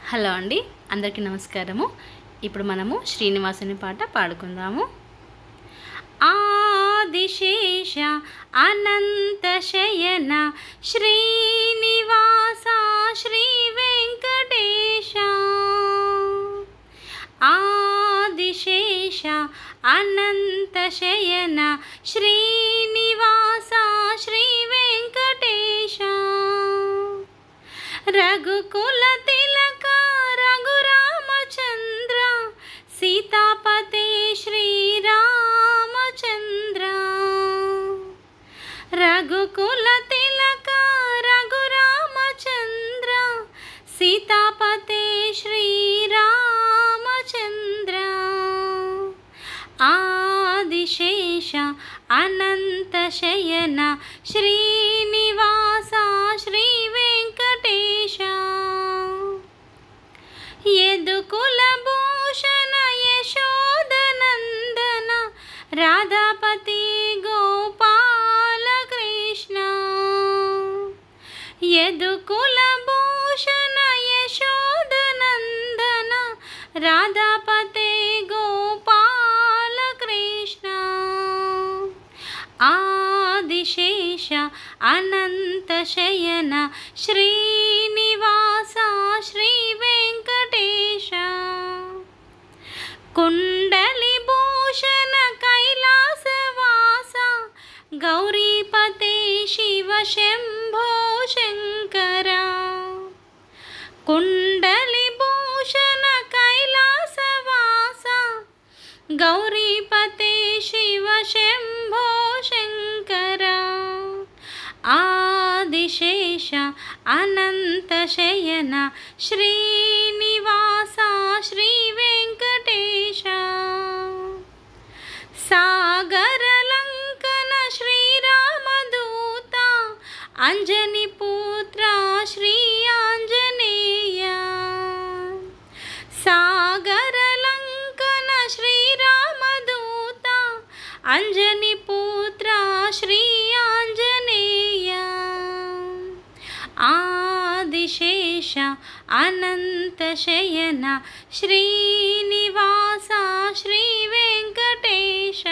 Hello అండి, అందరికీ నమస్కారము. ఇప్పుడు మనము శ్రీనివాసుని పాట పాడుకుందాము. ఆదిశేష అనంత శయన శ్రీనివాస శ్రీ వెంకటేశ. ఆదిశేష అనంత శయన శ్రీనివాస శ్రీ వెంకటేశ. రఘుకుల తిలక రఘురామచంద్ర సీతాపతే శ్రీరామచంద్ర. రఘుకుల తిలక రఘురామచంద్ర సీతాపతే శ్రీరామచంద్ర. ఆదిశేష అనంత శయన శ్రీనివాస శ్రీ వెంకటేశ. యదుకుల భూషణ యశోదనందన రాధాపతి గోపాల కృష్ణ. యదుకుల భూషణ యశోదనందన రాధాపతి గోపాల కృష్ణ. ఆదిశేష అనంత శయన శ్రీనివాస శ్రీ వెంకటేశ. కుండలి భూషణ కైలాసవాస గౌరీపతే శివ శంభో శంకర. కుండలి భూషణ కైలాసవాస గౌరీపతే శివ శంభో శంకర. ఆదిశేష అనంత శయన శ్రీనివాస శ్రీ వెంకటేశ. సాగర లంకన శ్రీరామదూత అంజని పుత్ర శ్రీ ఆంజనేయ. సాగర లంకన శ్రీరామదూత అంజని పుత్ర శ్రీ ఆంజనేయ. ఆదిశేష అనంత శయన శ్రీనివాస శ్రీ వెంకటేశ.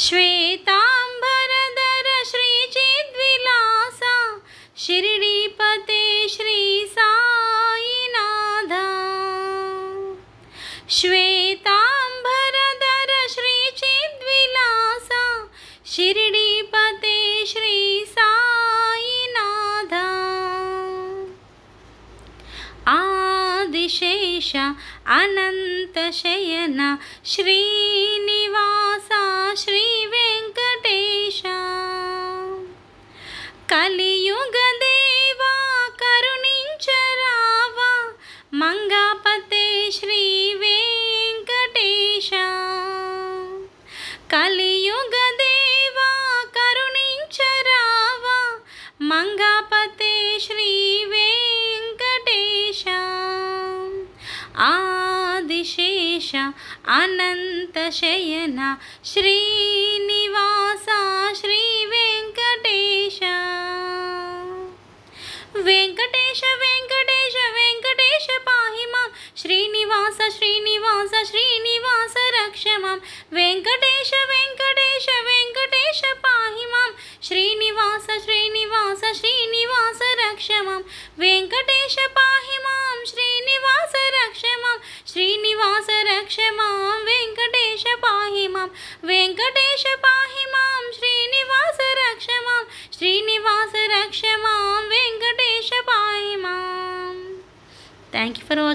శ్వేతాంబరధర శ్రీ చిద్విలాస షిరిడీపతే శ్రీ సాయినాథ. శ్వేతాంబరధర శ్రీ చిద్విలాస షిరిడీపతే శ్రీ సాయినాథ. ఆదిశేష అనంత శయన శ్రీనివాస శ్రీ వెంకటేశ. కలియుగ దేవా కరుణించరావా మంగాపతే శ్రీ వెంకటేశ. కలియుగ దేవా కరుణించరావా మంగాపతే శ్రీ వెంకటేశ. ఆదిశేష అనంత శయన శ్రీనివాస శ్రీ వెంకటేశ. వెంకటేశ వెంకటేశ వెంకటేశ పాహి మాం. శ్రీనివాస శ్రీనివాస శ్రీనివాస రక్ష మాం. వెంకటేశ వెంకటేశ వెంకటేశ పాహి మాం. శ్రీనివాస శ్రీనివాస శ్రీనివాస రక్ష మాం. వెంకటేశ పాహి మాం. శ్రీనివాస రక్ష మాం. శ్రీనివాస రక్ష మాం. వెంకటేశ పాహి మాం. వెంకటేశ పాహి మాం. శ్రీనివాస రక్ష మాం. శ్రీనివాస రక్ష మాం. వెంకటేశ పాహి మాం. Thank you for watching.